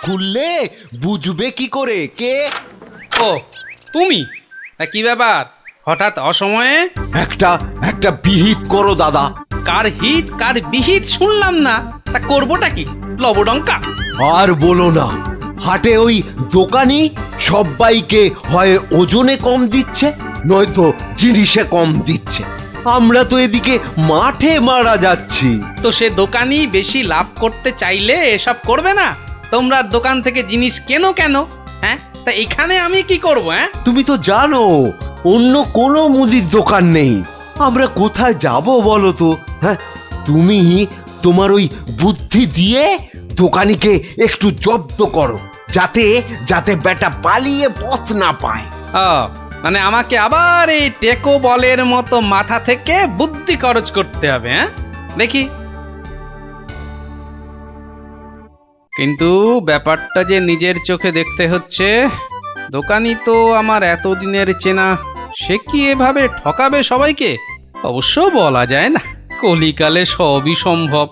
খুললে বুঝবে কি করে কে? ও তুমি? তা কি ব্যাপার হঠাৎ অসময়ে? একটা একটা বিহিত করো দাদা। কার হিত কার বিহিত শুনলাম না, তা করবোটা কি? লবডঙ্কা? আর বলো না, হাটে ওই দোকানি সবাইকে হয় ওজনে কম দিচ্ছে, নয়তো জিনিসে কম দিচ্ছে। আমরা তো এদিকে মাঠে মারা যাচ্ছি। তো সে দোকানি বেশি লাভ করতে চাইলে এসব করবে না? তোমরা দোকান থেকে জিনিস কেন কেন? হ্যাঁ, তা এখানে আমি কি করব? হ্যাঁ, তুমি তো জানো অন্য কোনো মুদির দোকান নেই, আমরা কোথায় যাব বলো তো? হ্যাঁ, তুমি তোমার ওই বুদ্ধি দিয়ে দোকানিকে একটু জব্দ করো, যাতে যাতে বেটা পালিয়ে পথ না পায়। ও মানে আমাকে আবার এই টেকো বলের মতো মাথা থেকে বুদ্ধি খরচ করতে হবে? হ্যাঁ, দেখি। কিন্তু ব্যাপারটা যে নিজের চোখে দেখতে হচ্ছে। দোকানি তো আমার এতদিনের চেনা, সে কি এভাবে ঠকাবে সবাইকে? অবশ্য বলা যায় না, কলিকালে সবই সম্ভব।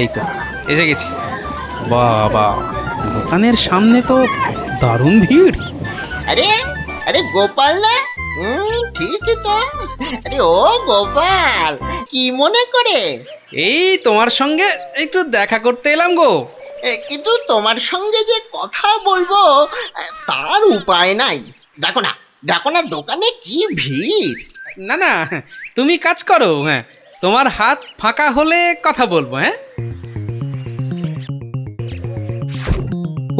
এই তো এসে গেছি। বাবা, দোকানের সামনে তো দারুণ ভিড়। আরে আরে গোপাল না? ঠিকই তো। আরে ও গোপাল, কি মনে করে? এই তোমার সঙ্গে একটু দেখা করতে এলাম গো। কিন্তু তোমার সঙ্গে যে কথা বলবো তার উপায় নাই। দেখো না, দেখো না দোকানে কি ভিড়। না না, তুমি কাজ করো। হ্যাঁ, তোমার হাত ফাঁকা হলে কথা বলবো। হ্যাঁ,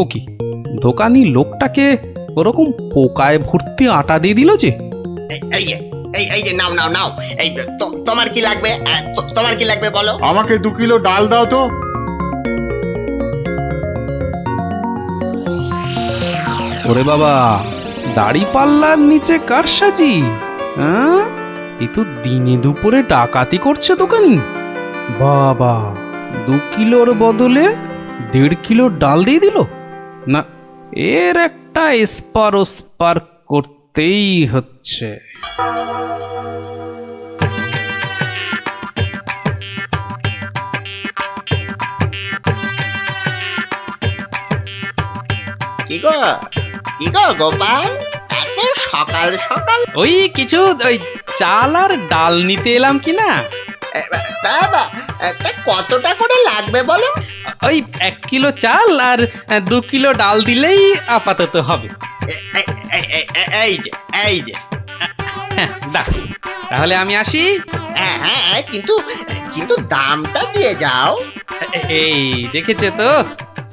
ও কি, দোকানি লোকটাকে ওরকম পোকায় ভর্তি আটা দিয়ে দিল যে? এই এই যে, এই যে নাও নাও নাও। এই তোমার কি লাগবে? তোমার কি লাগবে বলো? আমাকে 2 কিলো ডাল দাও তো। ওরে বাবা, দাড়ি পাল্লার নিচে কারসাজি! হ্যাঁ, এ তো দিনে দুপুরে ডাকাতি করছে দোকানি। বাবা, 2 কিলোর বদলে 1.5 কিলো ডাল দিয়ে দিল। না, এর একটা এসপার ওসপার করতেই হচ্ছে। কি গো, কি গো গোপাল, এত সকাল সকাল? ওই কিছু ওই চাল আর ডাল নিতে এলাম কি না। তা কতটা করে লাগবে বলো? ওই 1 কিলো চাল আর 2 কিলো ডাল দিলেই আপাতত হবে। এই যে, এই যে। হ্যাঁ, দাও, তাহলে আমি আসি। হ্যাঁ হ্যাঁ, কিন্তু কিন্তু দামটা দিয়ে যাও। এই দেখেছে তো,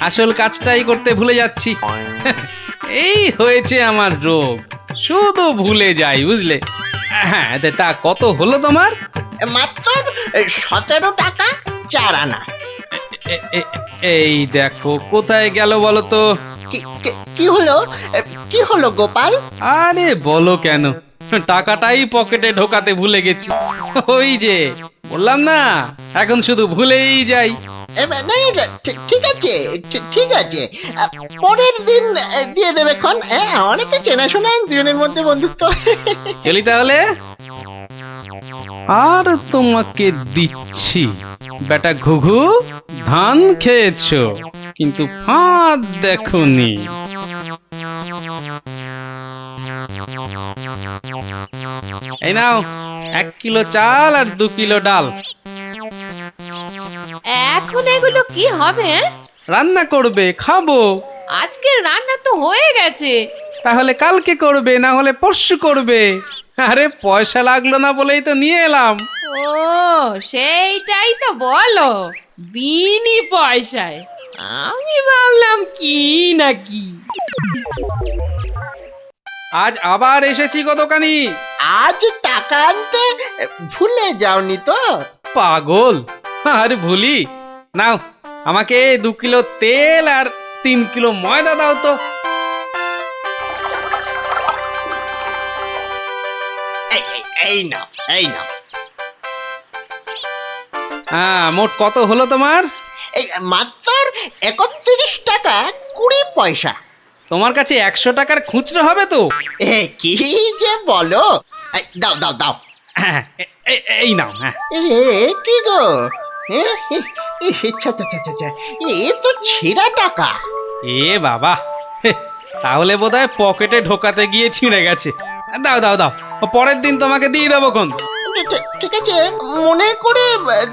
আসল কাজটাই করতে ভুলে যাচ্ছি। এই হয়েছে আমার রোগ, শুধু ভুলে যাই, বুঝলে? হ্যাঁ, তা কত হলো তোমার? মাত্র 17 টাকা 4 আনা। এই দেখো, কোথায় গেল বলো তো? কি হলো, কি হলো গোপাল? আরে বলো কেন, টাকাটাই পকেটে ঢোকাতে ভুলে গেছি। ওই যে বললাম না, এখন শুধু ভুলেই যাই। না, ঠিক আছে, ঠিক আছে, পরের দিন দিয়ে দেবে খন। অনেক তো চেনাশোনা, দুজনের মধ্যে বন্ধুত্ব। চলি তাহলে। আর তোমাকে দিচ্ছি, বেটা ঘুঘু, ধান খেয়েছো কিন্তু ফাঁদ দেখোনি। এই নাও 1 কিলো চাল আর 2 কিলো ডাল। এখন এগুলো কি হবে? রান্না করবে, খাবো। আজকের রান্না তো হয়ে গেছে। তাহলে কালকে করবে, না হলে পরশু করবে। আরে পয়সা লাগলো না বলেই তো নিয়ে এলাম। ও, সেইটাই তো বলো, বিনি পয়সায়। আমি ভাবলাম কি নাকি। আজ আবার এসেছি গো দোকানি। আজ টাকা আনতে ভুলে যাওনি তো? পাগল, আরে ভুলি? নাও, আমাকে 2 কিলো তেল আর 3 কিলো ময়দা দাও তো। এই নাও, এই নাও। হ্যাঁ, মোট কত হলো তোমার? এই মাত্র 31 টাকা 20 পয়সা। তোমার কাছে 100 টাকার খুচরো হবে তো? কি যে বলো! দাও দাও দাও। হ্যাঁ, এই নাও। হ্যাঁ, কি গো, এ তো ছেঁড়া টাকা। এ বাবা, হে, তাহলে বোধহয় পকেটে ঢোকাতে গিয়ে ছিঁড়ে গেছে। দাও দাও দাও, পরের দিন তোমাকে দিয়ে দেবো কোন। ঠিক আছে, মনে করে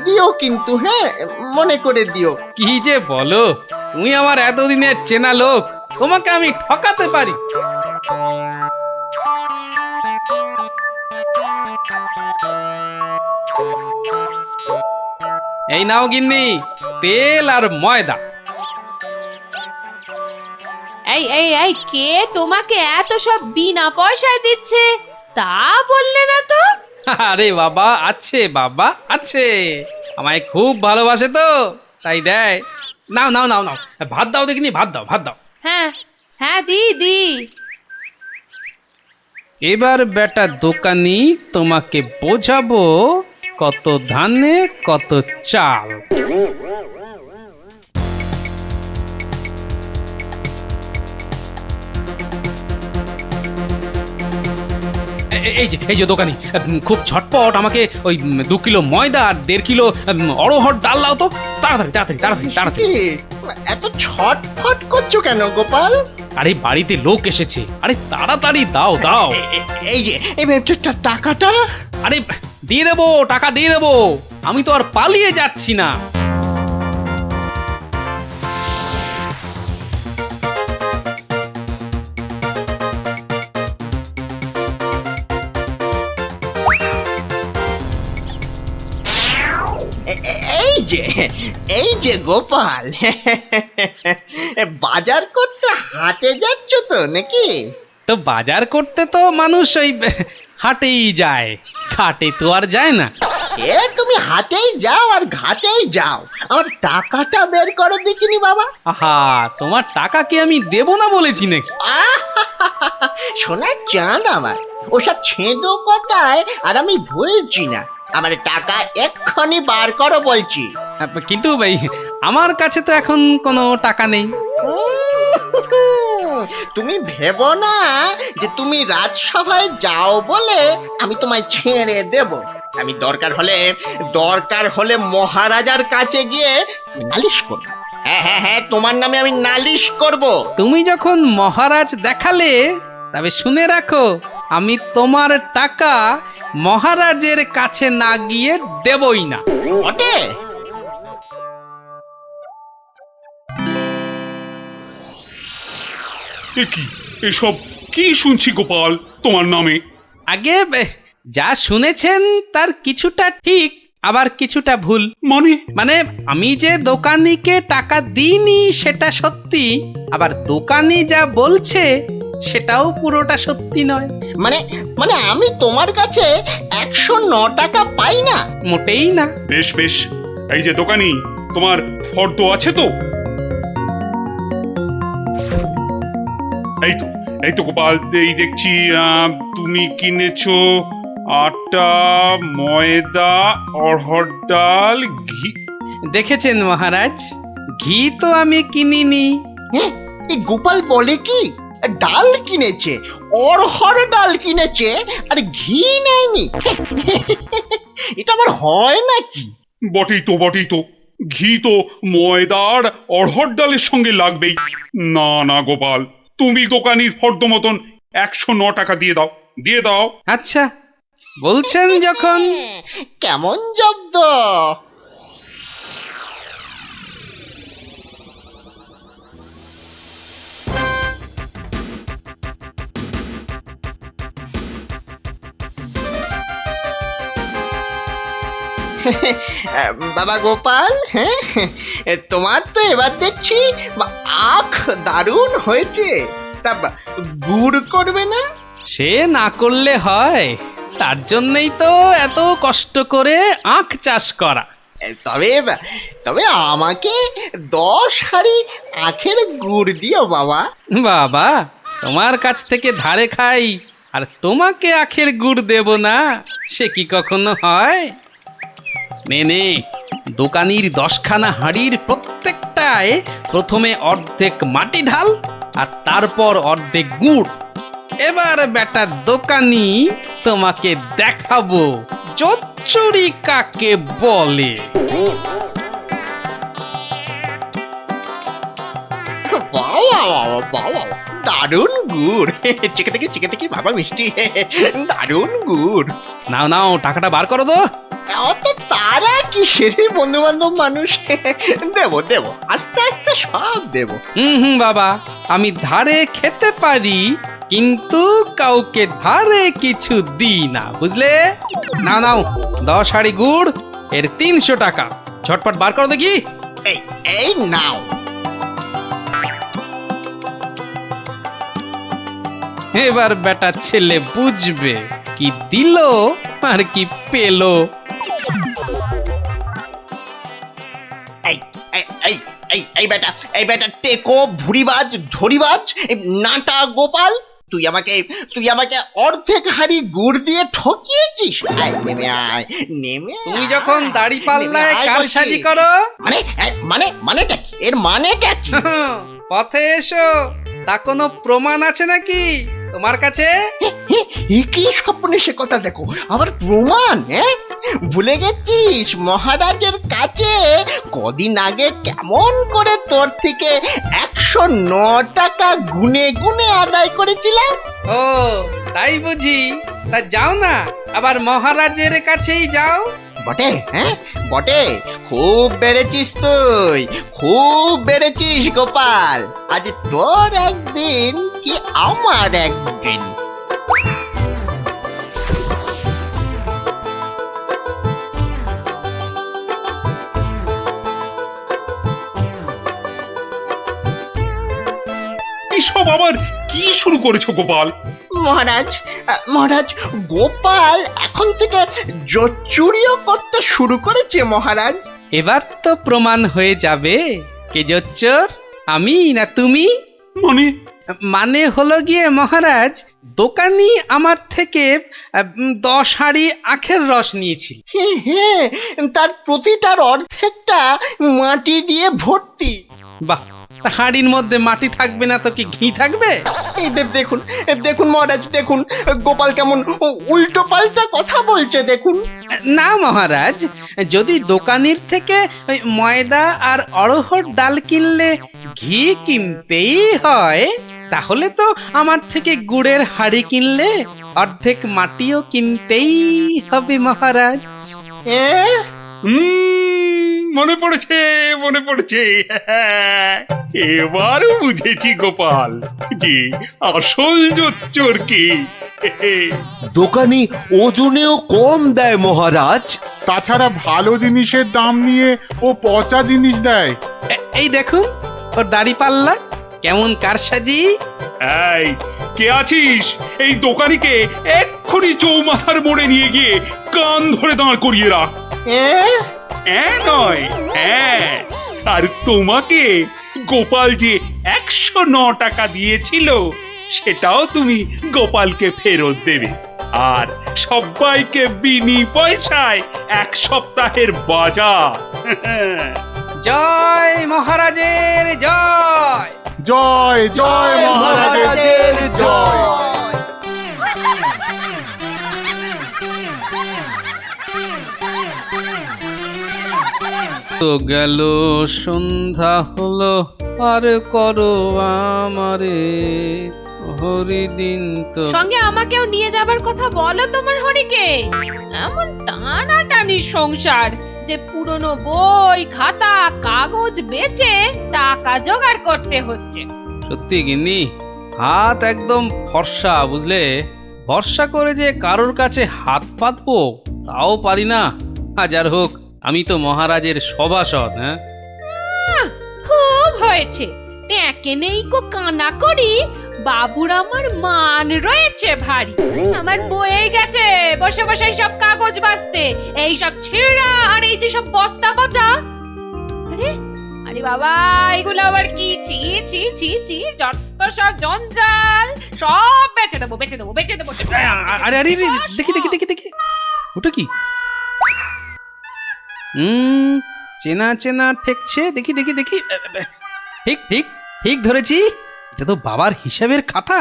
দিও কিন্তু, হ্যাঁ, মনে করে দিও। কি যে বলো, তুমি আমার এতদিনের চেনা লোক, তোমাকে আমি ঠকাতে পারি? এই নাও গিন্নি, তেল আর ময়দা। এই এই এই, কে তোমাকে এত সব বিনা পয়সায় দিচ্ছে তা বললে না তো? আরে বাবা, আছে বাবা আছে, আমায় খুব ভালোবাসে তো তাই দেয়। নাও নাও নাও নাও, ভাত দাও দেখিনি, ভাত দাও ভাত দাও। হ্যাঁ হ্যাঁ, দি দি। এবার বেটা দোকানি, তোমাকে বোঝাবো কত ধানে কত চাল। এই যে দোকানি, খুব ঝটপট আমাকে ওই 2 কিলো ময়দা আর 1.5 কিলো অড়হর ডাল দাও তো, তাড়াতাড়ি তাড়াতাড়ি তাড়াতাড়ি তাড়াতাড়ি। কি, এত ছটফট করছো কেন গোপাল? আরে বাড়িতে লোক এসেছে, আরে তাড়াতাড়ি দাও দাও। এই যে এই টাকাটা। আরে দিয়ে দেবো, টাকা দিয়ে দেবো, আমি তো আর পালিয়ে যাচ্ছি না। এই যে গোপাল, বাজার করতে হাটে যাচ্ছ তো নাকি? তো বাজার করতে তো মানুষ ওই হাটেই যায়, ঘাটে তো আর যায় না। এ তুমি হাটেই যাও আর ঘাটেই যাও, আমার টাকাটা বের করো দেখিনি বাবা। আহা, তোমার টাকা কি আমি দেব না বলেছি নাকি? সোনার চাঁদ আমার, ওসব ছেঁদো কথায় আর আমি ভুলছি না। আমার টাকা এক্ষুনি বার করো বলছি। কিন্তু ভাই, আমার কাছে তো এখন কোনো টাকা নেই। তুমি ভেবো না যে তুমি রাজসভায় যাও বলে আমি তোমায় ছেড়ে দেব। আমি দরকার হলে মহারাজার কাছে গিয়ে নালিশ করব। হ্যাঁ হ্যাঁ হ্যাঁ, তোমার নামে আমি নালিশ করব। তুমি যখন মহারাজ দেখালে, তবে শুনে রাখো, আমি তোমার টাকা মহারাজের কাছে না গিয়ে দেবই না। ওটে এ কি, এসব কি শুনছি গোপাল তোমার নামে? আগে যা শুনেছেন তার কিছুটা ঠিক, আবার কিছুটা ভুল। মানে আমি যে দোকানিকে টাকা দিইনি সেটা সত্যি, আবার দোকানি যা বলছে সেটাও পুরোটা সত্যি নয়। মানে মানে আমি তোমার কাছে 109 টাকা পাই না? মোটেই না। বেশ বেশ, এই যে দোকানি, তোমার ফর্দ আছে তো? এই তো গোপাল, এই দেখছি তুমি কিনেছো আটা, ময়দা, অড়হর ডাল, ঘি। দেখেছেন মহারাজ, ঘি তো আমি কিনিনি। হ্যাঁ, এই গোপাল বলে কি, ডাল কিনেছে, অড়হর ডাল কিনেছে আর ঘি নেয়নি? এটা আবার হয় নাকি? বটেই তো, ঘি তো ময়দার অড়হর ডালের সঙ্গে লাগবেই। না না গোপাল, তুমি দোকানির ফর্দ মতন 109 টাকা দিয়ে দাও। আচ্ছা, বলছেন যখন। কেমন জব্দ? বাবা গোপাল, হ্যাঁ, তোমার তো এবার দেখছি আখ দারুণ হয়েছে। তা গুড় করবে না? সে না করলে হয়, তার জন্যই তো এত কষ্ট করে আখ চাষ করা। তবে তবে আমাকে 10 হাঁড়ি আখের গুড় দিও বাবা। বাবা, তোমার কাছ থেকে ধারে খাই আর তোমাকে আখের গুড় দেব না, সে কি কখনো হয়? নে, দোকানির 10খানা হাঁড়ির প্রত্যেকটায় প্রথমে অর্ধেক মাটি ঢাল আর তারপর অর্ধেক গুড়। এবার বেটা দোকানি, তোমাকে দেখাবো জোচ্চুরি কাকে বলে। বাবা, বাবা, দারুণ গুড়। চেকে থেকে বাবা মিষ্টি, দারুণ গুড়। নাও নাও, টাকাটা বার করো তো। অত তারা কি সেরে বন্ধু বান্ধব মানুষ, দেবো আস্তে আস্তে সব দেবো। হুম বাবা, আমি ধারে খেতে পারি, কিন্তু কাউকে ধারে কিছু দিই না, বুঝলে? নাও নাও, 10 হাঁড়ি গুড়, এর 300 টাকা। ঝটপট বার করো দেখি। এই এই নাও। এবার বেটা ছেলে বুঝবে কি দিল আর কি পেলো। এই এই এই এই বেটা টেকো ভুরিবাজ ধরিবাজ, এই নাটা গোপাল, তুই আমাকে অর্ধেক হাড়ি গুড় দিয়ে ঠকিয়েছিস। আয় নেমে আয়, নেমে তুমি আয়, যখন দাড়ি পাল্লায় নেমে আয় কারসাজি বলছি। করো, মানেটা কি? এর মানেটা কি? পথে এসো, তা কোনো প্রমাণ আছে নাকি তোমার কাছে? কি স্বপ্নে সে কথা, দেখো আবার প্রমাণ? ভুলে গেছিস মহারাজের কাছে কদিন আগে কেমন করে তোর থেকে 109 টাকা গুনে গুনে আদায় করেছিলাম? ও তাই বুঝি? তা যাও না, আবার মহারাজের কাছেই যাও। বটে, বটে, খুব বেড়েছিস তুই, খুব বেড়েছিস গোপাল। আজ তোর একদিন কি আমার একদিন। এসব আবার কি শুরু করেছো গোপাল? মহারাজ গোপাল এখন থেকে জোচ্চুরিও করতে শুরু করেছে মহারাজ। এবার তো প্রমাণ হয়ে যাবে কে জোচ্চোর, আমি না তুমি। মানে মানে হলো গিয়ে মহারাজ, দোকানি আমার থেকে 10 হাঁড়ি আখের রস নিয়েছিল। হ্যাঁ, তার প্রতিটার অর্ধেকটা মাটি দিয়ে ভর্তি। বাহ, তা হাঁড়ির মধ্যে মাটি থাকবে না তো কি ঘি থাকবে? এই দেখুন মহারাজ, দেখুন গোপাল কেমন উল্টো পাল্টা কথা বলছে, দেখুন। না মহারাজ, যদি দোকানির থেকে ওই ময়দা আর অড়হর ডাল কিনলে ঘি কিনতেই হয়, তাহলে তো আমার থেকে গুড়ের হাঁড়ি কিনলে অর্ধেক মাটিও কিনতেই হবে মহারাজ। মনে পড়েছে। এবার বুঝেছি গোপাল, যে আসল জোচ্চোর কি। দোকানি ওজনেও কম দেয় মহারাজ। তাছাড়া ভালো জিনিসের দাম নিয়ে ও পচা জিনিস দেয়। এই দেখুন ওর দাড়ি পাল্লা কেমন কারসাজি। এই কে আছিস? এই দোকানিকে এক্ষুনি চৌমাথার মোড়ে নিয়ে গিয়ে কান ধরে দাঁড় করিয়ে রাখ। নয়, আর তোমাকে গোপাল যে 109 টাকা দিয়েছিল সেটাও তুমি গোপালকে ফেরত দেবে, আর সবাইকে বিনি পয়সায় 1 সপ্তাহের বাজার। জয় মহারাজের জয়। জয় জয় মহারাজের জয়। তো গেল সন্ধ্যা হলো, আর করো আমারে হরিদিন তো। সঙ্গে আমাকেও নিয়ে যাবার কথা বলো তোমার হরিকে। এমন টানাটানির সংসার যে পুরনো বই খাতা কাগজ বেচে টাকা জোগাড় করতে হচ্ছে। সত্যি গিন্নি, হাত একদম ফর্সা, বুঝলে? ভরসা করে যে কারোর কাছে হাত পাতবো তাও পারি না। হাজার হোক আমি তো মহারাজের সভাসদ। খুব হয়েছে, একে নেই কো কানা করি, বাবুর আমার মান রয়েছে ভারী। আমার বয়ে গেছে বসে বসে সব কাগজ বাঁচতে, এই সব ছেঁড়া আর এই যে সব বস্তা পচা। আরে আরে বাবা, এগুলো আবার কি? চি চি চি চি, যত সব জঞ্জাল, সব বেচে দেবো। আরে আরে দেখি ওটা কি? চেনা চেনা ঠেকছে, দেখি ঠিক ঠিক ঠিক ধরেছি, এটা তো বাবার হিসাবের খাতা।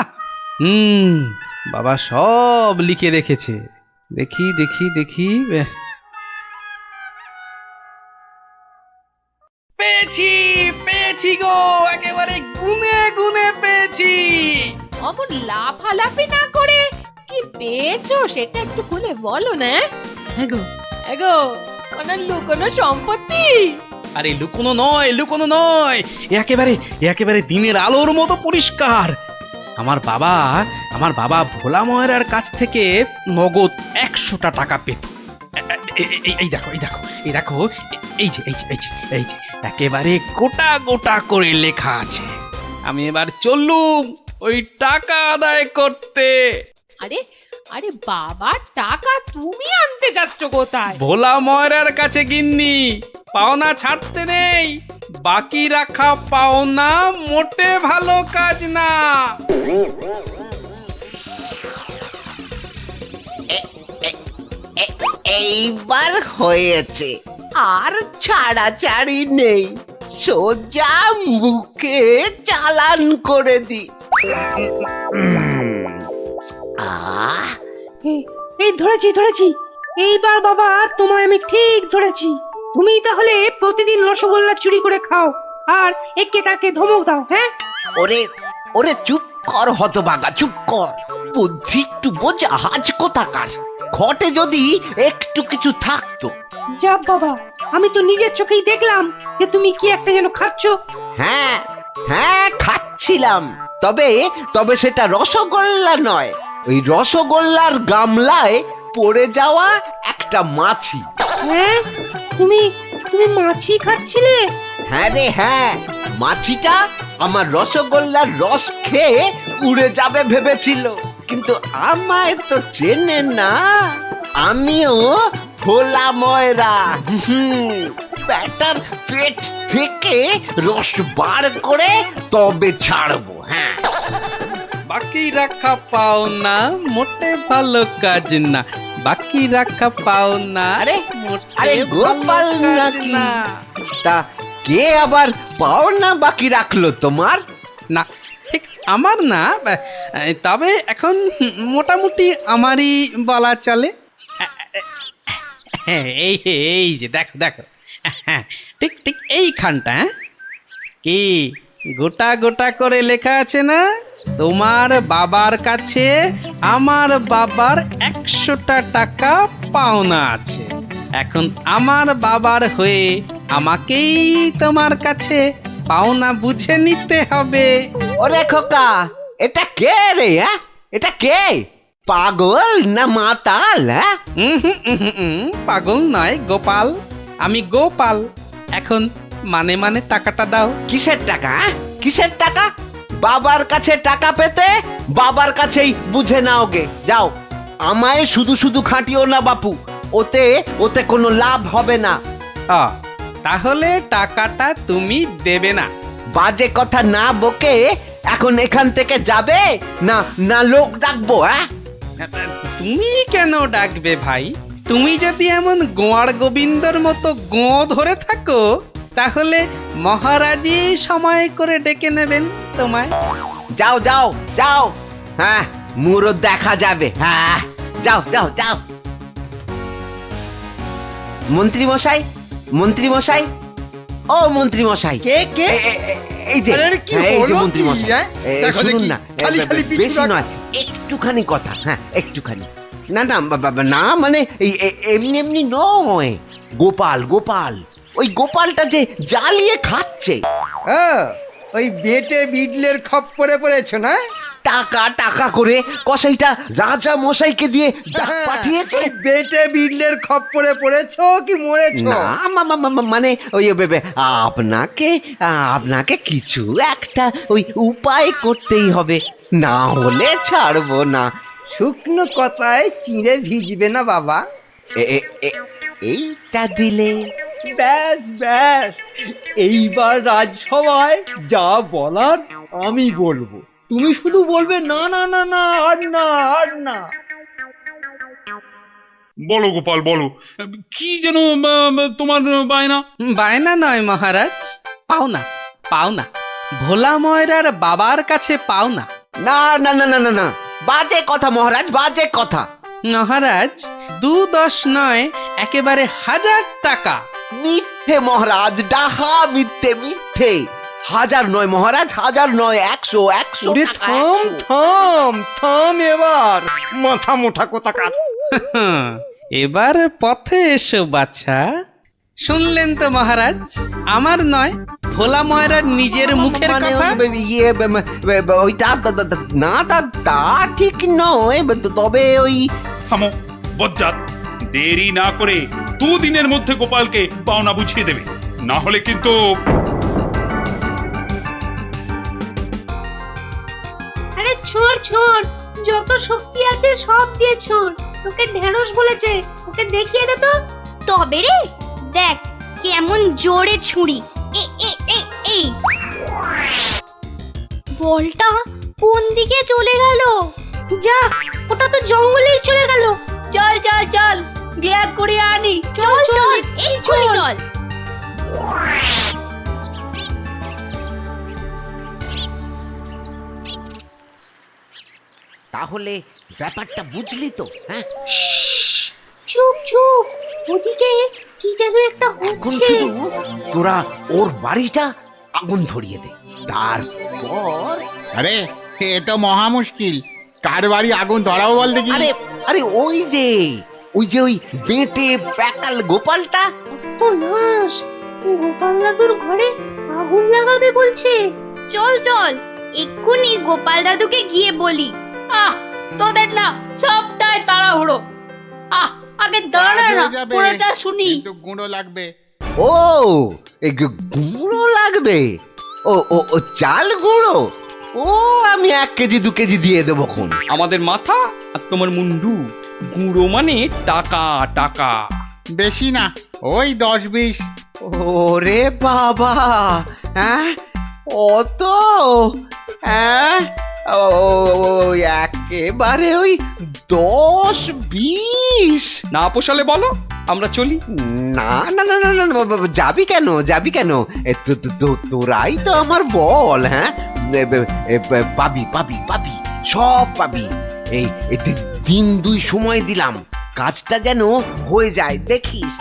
বাবা সব লিখে রেখেছে। দেখি পেয়েছি গো, একেবারে গুনে গুনে পেয়েছি। অমন লাফালাফি না করে কি পেয়েছো সেটা একটু খুলে বলো না। এগো এগো কোনো লুকোনো সম্পত্তি? আরে লুকোনো নয়, লুকোনো নয়, একেবারে একেবারে দিনের আলোর মতো পরিষ্কার। আমার বাবা ভোলা ময়রার কাছ থেকে নগদ 100টা টাকা পেত। এই দেখো এই দেখো এই দেখো, এই যে একেবারে গোটা গোটা করে লেখা আছে। আমি এবার চললুম ওই টাকা আদায় করতে। আরে আরে বাবা, টাকা তুমি আনতে যাচ্ছ কোথায়? ভোলা ময়রার কাছে গিন্নি, পাওনা ছাড়তে নেই। বাকি রাখা পাওনা মোটে ভালো কাজ না। এইবার হয়েছে, আর ছাড়াছাড়ি নেই, সোজা মুখে চালান করে দি। আহ এই ধরেছি। এইবার বাবা তোমায় আমি ঠিক ধরেছি। তুমি তাহলে প্রতিদিন রসগোল্লা চুরি করে খাও আর একে তাকে ধমক দাও, হ্যাঁ? ওরে ওরে চুপ কর হতভাগা, চুপ কর। বুদ্ধি একটু বোঝা, হাজ কোথাকার। ঘটে যদি একটু কিছু থাকতো। যা বাবা, আমি তো নিজের চোখেই দেখলাম যে তুমি কি একটা যেন খাচ্ছ। হ্যাঁ হ্যাঁ খাচ্ছিলাম, তবে তবে সেটা রসগোল্লা নয়, ওই রসগোল্লার গামলায় পড়ে যাওয়া একটা মাছি। হ্যাঁ, তুমি তুমি মাছি খাচ্ছিলে? হ্যাঁ রে হ্যাঁ, মাছিটা আমার রসগোল্লার রস খেয়ে উড়ে যাবে ভেবেছিল, কিন্তু আমায় তো চেনে না। আমিও ভোলা ময়রা। ব্যাটার পেট থেকে রস বার করে তবে ছাড়বো। হ্যাঁ, বাকি রাখা পাওনা মোটে ভালো কাজ না। বাকি রাখা পাওনা আরে মোটে আরে গোপাল ভালো কাজ নাকি? না। তা কে আবার পাওনা বাকি রাখলো তোমার? না, ঠিক আমার না, তবে এখন মোটামুটি আমারই বলা চলে। এই এই যে দেখো দেখো, ঠিক ঠিক এইখানটা। কি গোটা গোটা করে লেখা আছে না? তোমার বাবার কাছে আমার বাবার 100টা টাকা পাওনা আছে। এখন আমার বাবার হয়ে আমাকেই তোমার কাছে পাওনা বুঝে নিতে হবে। ওরে খোকা, এটা কে রে? হ্যাঁ, এটা কে? পাগল না মাতাল? হ্যাঁ, পাগল নয় গোপাল, আমি গোপাল। এখন মানে মানে টাকাটা দাও। কিসের টাকা? কিসের টাকা? বাবার কাছে টাকা পেতে বাবার কাছেই বুঝে নাও গে, যাও। আমায় শুধু শুধু খাটিও না বাপু, ওতে ওতে কোনো লাভ হবে না। তাহলে টাকাটা তুমি দেবে না? বাজে কথা না বকে এখন এখান থেকে যাবে না, না লোক ডাকবো? হ্যাঁ, তুমি কেন ডাকবে ভাই? তুমি যদি এমন গোয়ার গোবিন্দর মতো গো ধরে থাকো, তাহলে মহারাজই সময় করে ডেকে নেবেন তোমায়। যাও যাও যাও। হ্যাঁ, মুরো দেখা যাবে। হ্যাঁ, যাও যাও যাও। মন্ত্রী মশাই, মন্ত্রী মশাই, ও মন্ত্রী মশাই। কে কে? এই যে আরে কি হ্যাঁ, এই যে হলো মন্ত্রী কি, মশাই, হ্যাঁ? দেখো শুনুন দেখি, না, খালি খালি পিছু বেশি রাখ- নয়, একটুখানি কথা। হ্যাঁ, একটুখানি। না না না, মানে এই এমনি এমনি নয়। গোপাল গোপাল, ওই গোপালটা যে জ্বালিয়ে খাচ্ছে। ও, ওই বেটে বিডলের খপ্পরে পড়েছ না? টাকা টাকা করে কসাইটা রাজা মশাইকে দিয়ে ডাক হ্যাঁ, পাঠিয়েছে। ওই বেটে বিডলের খপ্পরে পড়েছ কি মরেছ? না মানে ওই আপনাকে আপনাকে কিছু একটা ওই উপায় করতেই হবে, না হলে ছাড়বো না। শুকনো কথায় চিঁড়ে ভিজবে না বাবা। এইটা দিলে ব্যাস ব্যাস, এইবার রাজসভায় যা বলার আমি বলবো, তুমি শুধু বলবে না না না না, আর না আর না। বলো গোপাল বলো, কি যেন তোমার বায়না? বায়না নয় মহারাজ, পাওনা পাওনা। ভোলা ময়রার বাবার কাছে পাওনা। না না না না না না, বাজে কথা মহারাজ, বাজে কথা। মহারাজ, 2-10 নয়, একেবারে 1000 টাকা। মিথ্যে মহারাজ, ডাহা মিথ্যে মিথ্যে। হাজার নয় মহারাজ, হাজার নয়, 100, 100 ওরে টাকা, থাম 100। থাম থাম এবার মাথা মোটা কোথাকার। এবার পথে এসো বাছা। শুনলেন তো মহারাজ, আমার নয় ভোলা ময়রার নিজের মুখের মানে কথা। ওইটা না, তা ঠিক নয়, তবে ওই থামো বজ্জাত, দেরি না করে দুদিনের মধ্যে গোপালকে পাওনা বুঝিয়ে দেবে, না হলে কিন্তু আরে ছোড় ছোড়, যত শক্তি আছে সব দিয়ে ছোড়। তোকে ঢেঁড়স বলেছে, ওকে দেখিয়ে দে তো। তবে রে দেখ কেমন জোরে ছুরি। এ এ এ এই বলটা কোন দিকে চলে গেল? যা, ওটা তো জঙ্গলেই চলে গেল। চল চল চল গিয়ে করে আনি। চল চল এই চল চল। তাহলে ব্যাপারটা বুঝলি তো? হ্যাঁ, চুপ চুপ, ওদিকে কি যেন একটা এখন হচ্ছে। শুধু তোরা ওর বাড়িটা আগুন ধরিয়ে দে, তারপর আরে এ তো মহা মুশকিল, কার বাড়ি আগুন ধরাবো বল দেখি। আরে আরে ওই যে ওই বেঁটে প্যাকাল গোপালটা। ও নাশ, গোপাল দাদুর ঘরে আগুন লাগাবে বলছে। চল চল এক্ষুনি গোপাল দাদুকে গিয়ে বলি। তোদের না সবটাই তাড়াহুড়ো। আগে দাঁড়া কাজ না, হয়ে যাবে, পুরোটা শুনি। কিন্তু গুঁড়ো লাগবে। ও এই গুঁড়ো লাগবে? ও ও ও চাল গুঁড়ো? ও আমি 1 কেজি 2 কেজি দিয়ে দেবো খন। আমাদের মাথা আর তোমার মুন্ডু, গুঁড়ো মানে টাকা টাকা। বেশি না, ওই 10-20। ওরে বাবা, হ্যাঁ অত? হ্যাঁ একেবারে ওই 10-20? না পোষালে বলো, আমরা চলি। না না না না না না, যাবি কেন, যাবি কেন? তোরাই তো আমার বল। হ্যাঁ, পাবি পাবি পাবি, সব পাবি। এই দিন 2 সময় দিলাম, কাজটা যেন হয়ে যায়, দেখিস।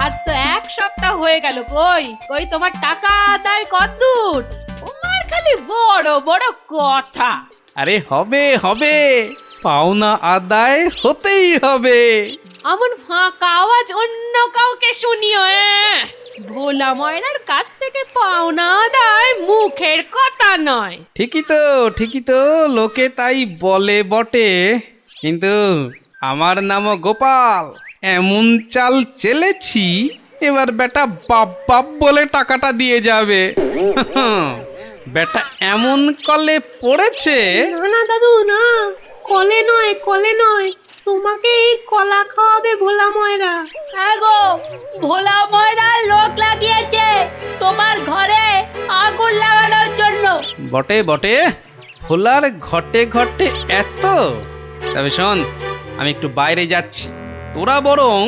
আজ তো 1 সপ্তাহ হয়ে গেল। কই কই তোমার টাকা আদায় কতদূর? তোমার খালি বড় বড় কথা। আরে হবে হবে, পাওনা আদায় হতেই হবে। এমন ফাঁকা আওয়াজ অন্য কাউকে শুনিও। ভোলা ময়নার কাছ থেকে পাওনা আদায় মুখের কথা নয়। ঠিকই তো লোকে তাই বলে বটে, কিন্তু আমার নামও গোপাল। এমন চাল চেলেছি, এবার বেটা বাপ বাপ বলে টাকাটা দিয়ে যাবে। বেটা এমন কলে পড়েছে। না না দাদু না, কলে নয় কলে নয়, তোমাকে এই কলা খাওয়াবে ভোলা ময়রা। হ্যাঁ গো, ভোলা ময়রার লোক লাগিয়েছে তোমার ঘরে আগুন লাগানোর জন্য। বটে বটে, ভোলার ঘটে ঘটে এত। তবে শোন, আমি একটু বাইরে যাচ্ছি, তোরা বরং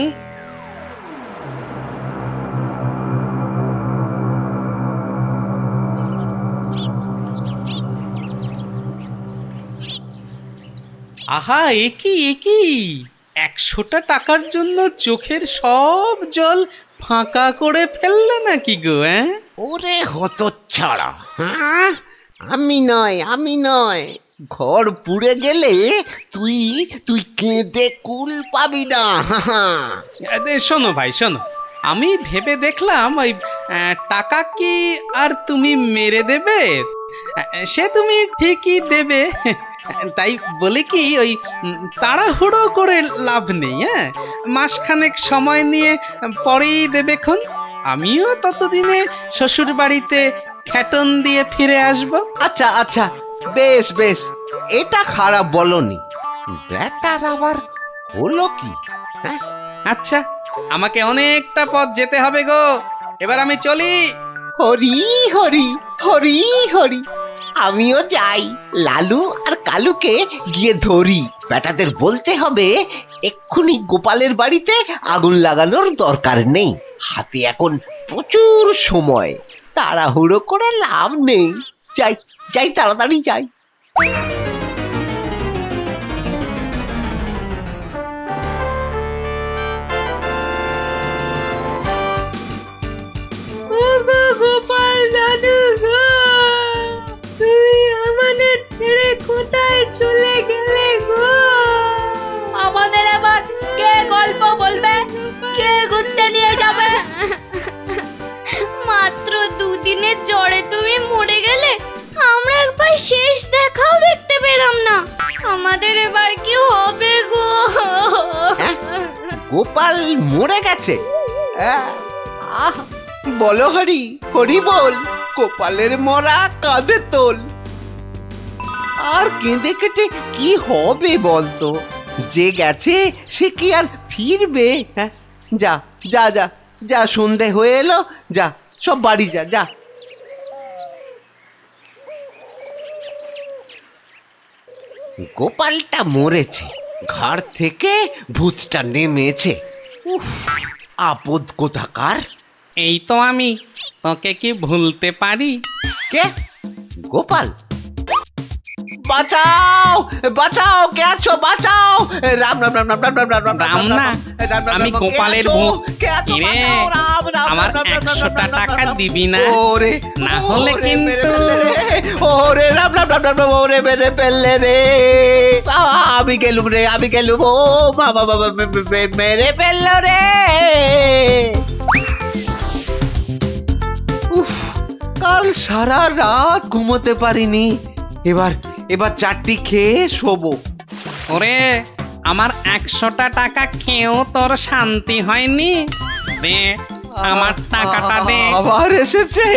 আহা, একি 100টা টাকার জন্য চোখের সব জল ফাঁকা করে ফেললে নাকি গো? হ্যাঁ, ওরে হতচ্ছাড়া, হ্যাঁ আমি নয়, ঘর পুড়ে গেলে তুই কেঁদে কুল পাবি না। শোনো ভাই শোনো, আমি ভেবে দেখলাম ওই টাকা কি আর তুমি মেরে দেবে? সে তুমি ঠিকই দেবে, তাই বলে কি ওই তাড়াহুড়ো করে লাভ নেই। হ্যাঁ, মাসখানেক সময় নিয়ে পরেই দেবেক্ষণ। আমিও ততদিনে শ্বশুর বাড়িতে খ্যাটন দিয়ে ফিরে আসবো। আচ্ছা আচ্ছা, বেশ বেশ, এটা খারাপ বলনি। ব্যাটার আবার হলো কি? হ্যাঁ, আচ্ছা, আমাকে অনেকটা পথ যেতে হবে গো, এবার আমি চলি। হরি হরি হরি হরি, আমিও যাই, লালু আর কালুকে গিয়ে ধরি। বেটাদের বলতে হবে এক্ষুনি গোপালের বাড়িতে আগুন লাগানোর দরকার নেই, হাতে এখন প্রচুর সময়, তাড়াহুড়ো করে লাভ নেই। যাই যাই, তাড়াতাড়ি যাই। গোপাল মরে গেছে? আহ, বলো হরি, হরি বল, গোপালের মরা কাঁধে তোল। আর কেঁদে কেটে কি হবে বলতো? যে গেছে সে কি আর ফিরবে? হ্যাঁ, যা যা যা যা, সন্ধে হয়ে এলো, যা সব বাড়ি যা যা। গোপালটা মরেছে, ঘাড় থেকে ভূতটা নেমেছে। উফ, আপদ কোথাকার। এই তো আমি, তোকে কি ভুলতে পারি? কে? গোপাল? বাঁচাও বাঁচাও, কে আছো? বাঁচাও! রাম রাম রাম রাম রাম রাম রাম রাম রাম না, আমি গোপালের ভূত। কিরে, আমার 100টা টাকা দিবি না? ওরে না হলে কিন্তু ওরে রাম রাম রাম রাম রাম, ওরে মেরে ফেললে রে। আমি গেলুম রে, আমি গেলুম। ও বাবা বাবা, মেরে ফেললো রে। উফ, কাল সারা রাত ঘুমোতে পারিনি। এবার চারটি খেয়ে শোবো। ওরে, আমার 100টা টাকা খেয়েও তোর শান্তি হয়নি? দে আমার টাকাটা দে। আবার এসেছে।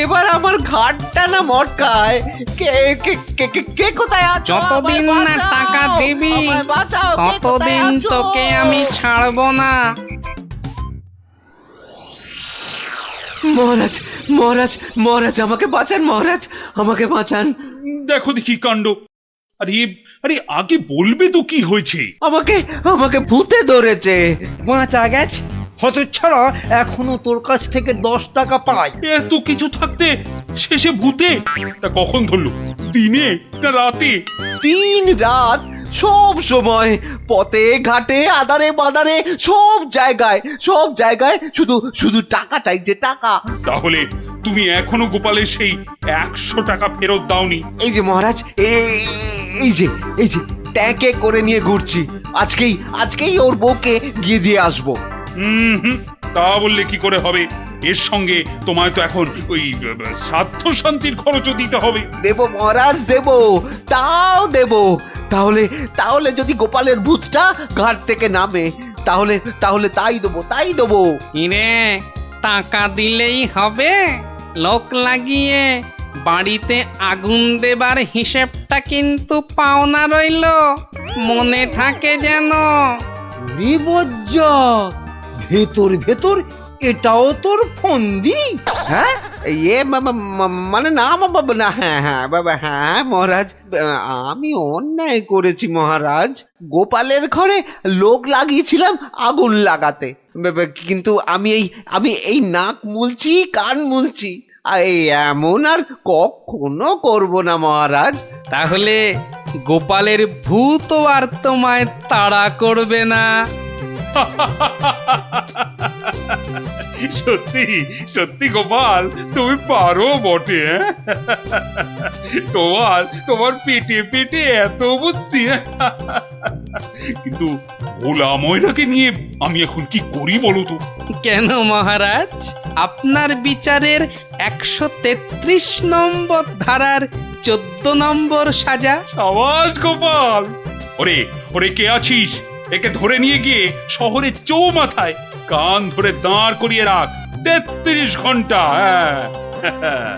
এবার আমার ঘাটটা না মটকায়। কে কে কে কে কে কোথায় আছো? যতদিন আমায় না বাঁচাও, টাকা দিবি আমায় বাঁচাও, কে কোথায় ততদিন আছো? তোকে আমি ছাড়বো না। মহারাজ মহারাজ মহারাজ, আমাকে বাঁচান মহারাজ, আমাকে বাঁচান। দেখো দেখি কাণ্ড। আরে আরে, আগে বলবে তো কি হয়েছে? আমাকে ভূতে ধরেছে। বাঁচা গেছে হতচ্ছাড়া, এখনো তোর কাছ থেকে 10 টাকা পাই। এত কিছু থাকতে শেষে ভূতে? তা কখন ধরলো? দিনে না রাতে? 3 রাত, সব সময়, পথে ঘাটে আদারে বাদারে, সব জায়গায় শুধু শুধু টাকা চাইছে, টাকা। তাহলে তুমি এখনো গোপালের সেই 100 টাকা ফেরত দাওনি? এই যে মহারাজ, এই যে ট্যাঁকে করে নিয়ে ঘুরছি। আজকেই ওর বউকে গিয়ে দিয়ে আসবো। হুম, তা বললে কি করে হবে? এর সঙ্গে তোমায় তো এখন ওই স্বার্থ শান্তির খরচও দিতে হবে। দেব মহারাজ, দেব, তাও দেব। তাহলে যদি গোপালের ভূতটা ঘাট থেকে নামে, তাহলে তাই দেবো। কিরে, টাকা দিলেই হবে? লোক লাগিয়ে বাড়িতে আগুন দেবার হিসেবটা কিন্তু পাওনা রইল, মনে থাকে যেন। বিপজ্জক, ভেতর এটাও তোর ফন্দি? হ্যাঁ, মানে না বাবা, না, হ্যাঁ বাবা, হ্যাঁ মহারাজ, আমি অন্যায় করেছি মহারাজ। গোপালের ঘরে লোক লাগিয়েছিলাম আগুন লাগাতে, কিন্তু আমি এই নাক মুলছি, কান মুলছি, এই এমন আর কখনো করব না মহারাজ। তাহলে গোপালের ভূত আর তোমায় তাড়া করবে না। সত্যি সত্যি গোপাল, তুমি পারো বটে। তোমার পেটে এত বুদ্ধি। কিন্তু ভোলা ময়নাকে নিয়ে আমি এখন কি করি বলো তো? কেন মহারাজ, আপনার বিচারের 133 নম্বর ধারার 14 নম্বর সাজা। সাবাস গোপাল। ওরে কে আছিস? একে ধরে নিয়ে গিয়ে শহরের চৌমাথায় কান ধরে দাঁড় করিয়ে রাখ 33 ঘন্টা। হ্যাঁ